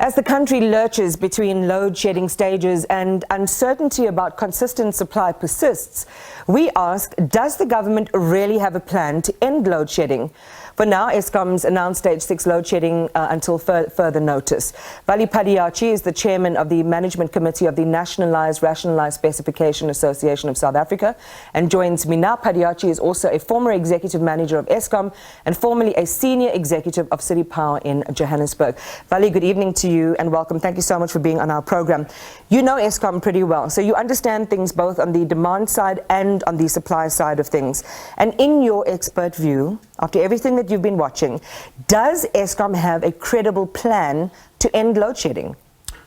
As the country lurches between load-shedding stages and uncertainty about consistent supply persists, we ask, does the government really have a plan to end load-shedding? For now, Eskom's announced stage 6 load-shedding until further notice. Vally Padayachee is the chairman of the management committee of the Nationalised, Rationalised Specification Association of South Africa and joins me now. Padayachee is also a former executive manager of Eskom and formerly a senior executive of City Power in Johannesburg. Vally, good evening to you and welcome. Thank you so much for being on our program. You know Eskom pretty well, so you understand things both on the demand side and on the supply side of things. And in your expert view, after everything that you've been watching, does Eskom have a credible plan to end load shedding?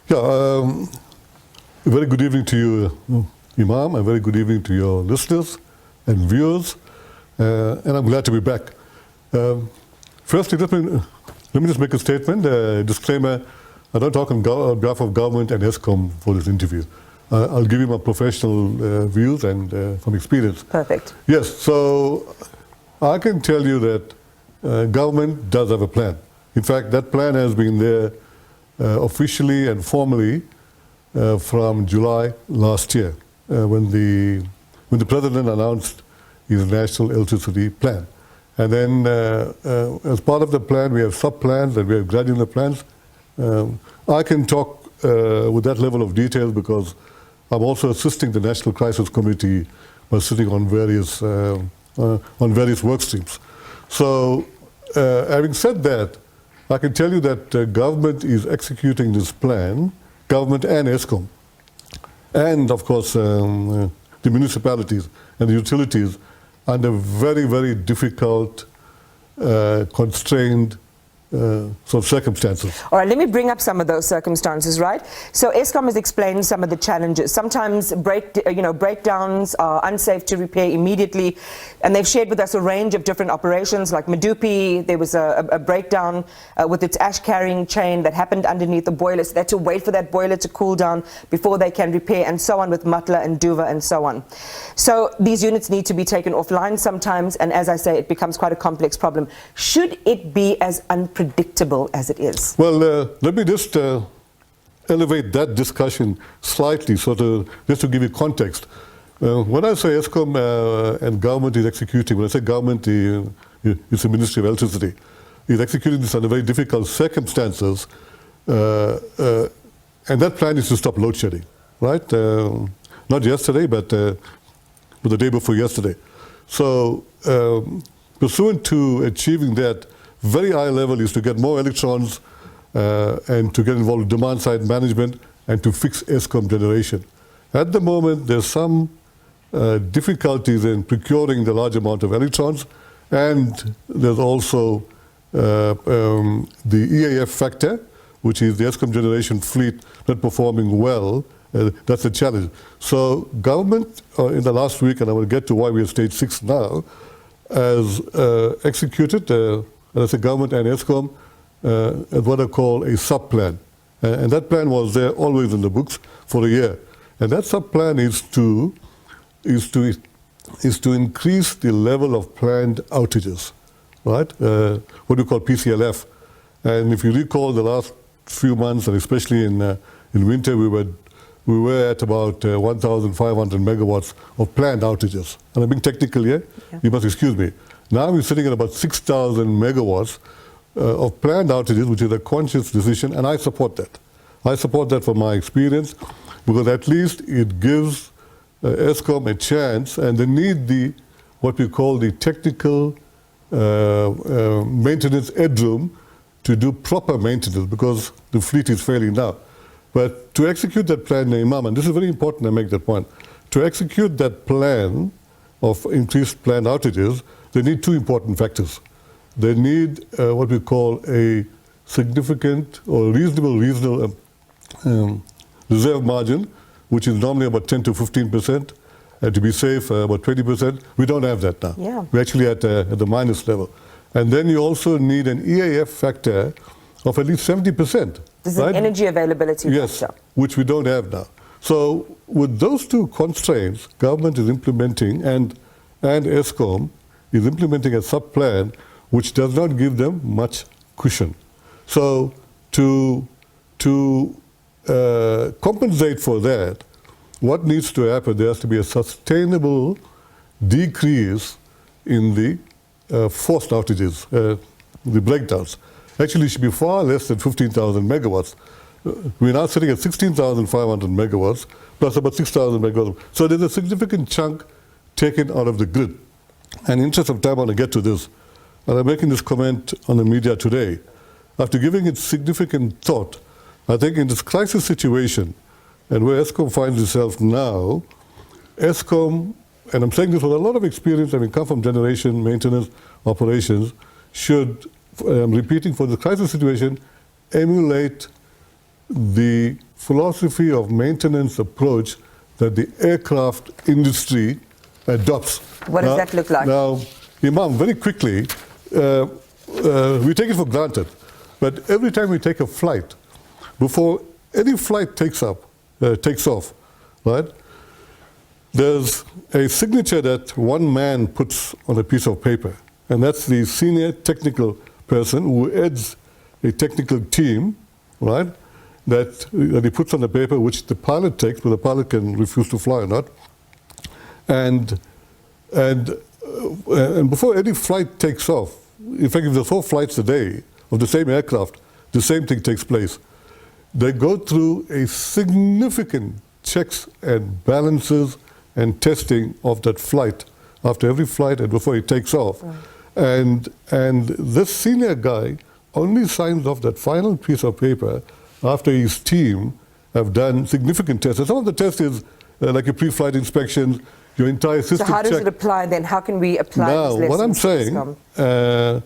Yeah, a very good evening to you, Imam, and very good evening to your listeners and viewers, and I'm glad to be back. Firstly, let me just make a statement, a disclaimer. I don't talk on behalf of government and Eskom for this interview. I'll give you my professional views and from experience. Perfect. Yes, so I can tell you that government does have a plan. In fact, that plan has been there officially and formally from July last year, when the president announced his national electricity plan. And then as part of the plan, we have sub-plans and we have granular plans. I can talk with that level of detail because I'm also assisting the National Crisis Committee by sitting on various work streams. So, having said that, I can tell you that government is executing this plan, government and Eskom, and of course the municipalities and the utilities under very, very difficult, constrained sort of circumstances. All right, let me bring up some of those circumstances, right? So Eskom has explained some of the challenges. Sometimes breakdowns are unsafe to repair immediately, and they've shared with us a range of different operations. Like Medupi, there was a breakdown with its ash carrying chain that happened underneath the boiler, so they had to wait for that boiler to cool down before they can repair, and so on with Matla and Duva and so on. So these units need to be taken offline sometimes, and as I say, it becomes quite a complex problem. Should it be as unpredictable as it is? Well, let me just elevate that discussion slightly, just to give you context. When I say Eskom and government is executing, when I say government, it's the Ministry of Electricity, is executing this under very difficult circumstances, and that plan is to stop load shedding, right? Not yesterday, but the day before yesterday. So, pursuant to achieving that, very high level is to get more electrons and to get involved with demand side management and to fix Eskom generation. At the moment, there's some difficulties in procuring the large amount of electrons, and there's also the EAF factor, which is the Eskom generation fleet not performing well. That's a challenge. So government in the last week, and I will get to why we are stage 6 now, has executed and as a government and Eskom, what I call a sub-plan. And that plan was there always in the books for a year. And that sub-plan is to increase the level of planned outages, right? What we call PCLF. And if you recall the last few months, and especially in winter, we were at about 1,500 megawatts of planned outages. And I'm being technical here, you must excuse me. Now we're sitting at about 6,000 megawatts of planned outages, which is a conscious decision, and I support that. I support that from my experience, because at least it gives Eskom a chance, and they need what we call the technical maintenance headroom to do proper maintenance, because the fleet is failing now. But to execute that plan, Imam, and this is very important I make that point, to execute that plan of increased planned outages, they need two important factors. They need what we call a significant or reasonable reserve margin, which is normally about 10 to 15%, and to be safe, about 20%. We don't have that now. Yeah. We're actually at the minus level. And then you also need an EAF factor of at least 70%. This is an energy availability yes, factor. Which we don't have now. So with those two constraints, government is implementing, and Eskom is implementing a sub-plan which does not give them much cushion. So to to compensate for that, what needs to happen? There has to be a sustainable decrease in the forced outages, the breakdowns. Actually, it should be far less than 15,000 megawatts. We're now sitting at 16,500 megawatts, plus about 6,000 megawatts. So there's a significant chunk taken out of the grid. And in interest of time, I want to get to this. And I'm making this comment on the media today. After giving it significant thought, I think in this crisis situation, and where Eskom finds itself now, Eskom, and I'm saying this with a lot of experience, having come from generation, maintenance, operations, should, I'm repeating, for the crisis situation, emulate the philosophy of maintenance approach that the aircraft industry adopts. What does that look like? Now, Imam, very quickly, we take it for granted, but every time we take a flight, before any flight takes off, right, there's a signature that one man puts on a piece of paper, and that's the senior technical person who heads a technical team, right, that he puts on the paper, which the pilot takes, but the pilot can refuse to fly or not. And before any flight takes off, in fact, if there's 4 flights a day of the same aircraft, the same thing takes place. They go through a significant checks and balances and testing of that flight after every flight and before it takes off. Right. And this senior guy only signs off that final piece of paper after his team have done significant tests. And some of the tests is like your pre-flight inspections, your entire system. So how does check. it apply then? How can we apply Now, these lessons what I'm saying, to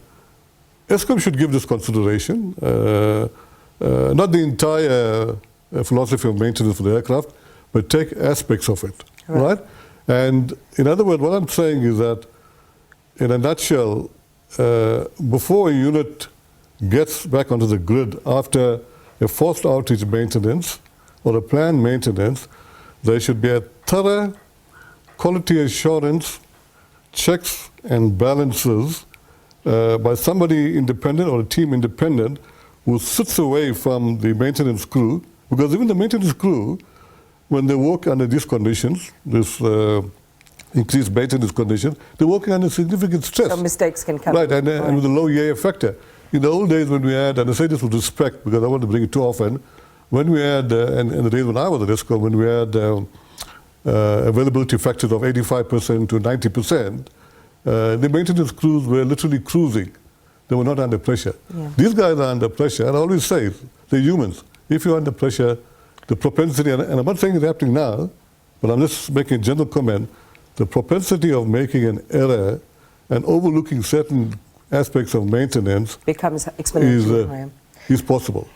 Eskom should give this consideration, not the entire philosophy of maintenance for the aircraft, but take aspects of it, right? And in other words, what I'm saying is that, in a nutshell, before a unit gets back onto the grid after a forced outage maintenance or a planned maintenance, there should be a thorough quality assurance checks and balances by somebody independent or a team independent who sits away from the maintenance crew, because even the maintenance crew, when they work under these conditions, this increased maintenance conditions, they're working under significant stress. So mistakes can come. Right, and with a low EAF factor. In the old days when we had, and I say this with respect because I want to bring it too often, when we had, and in the days when I was at Eskom, when we had availability factors of 85% to 90%, the maintenance crews were literally cruising. They were not under pressure. Yeah. These guys are under pressure, and I always say, they're humans. If you're under pressure, the propensity, and I'm not saying it's happening now, but I'm just making a general comment, the propensity of making an error and overlooking certain aspects of maintenance becomes exponentially higher. Is possible.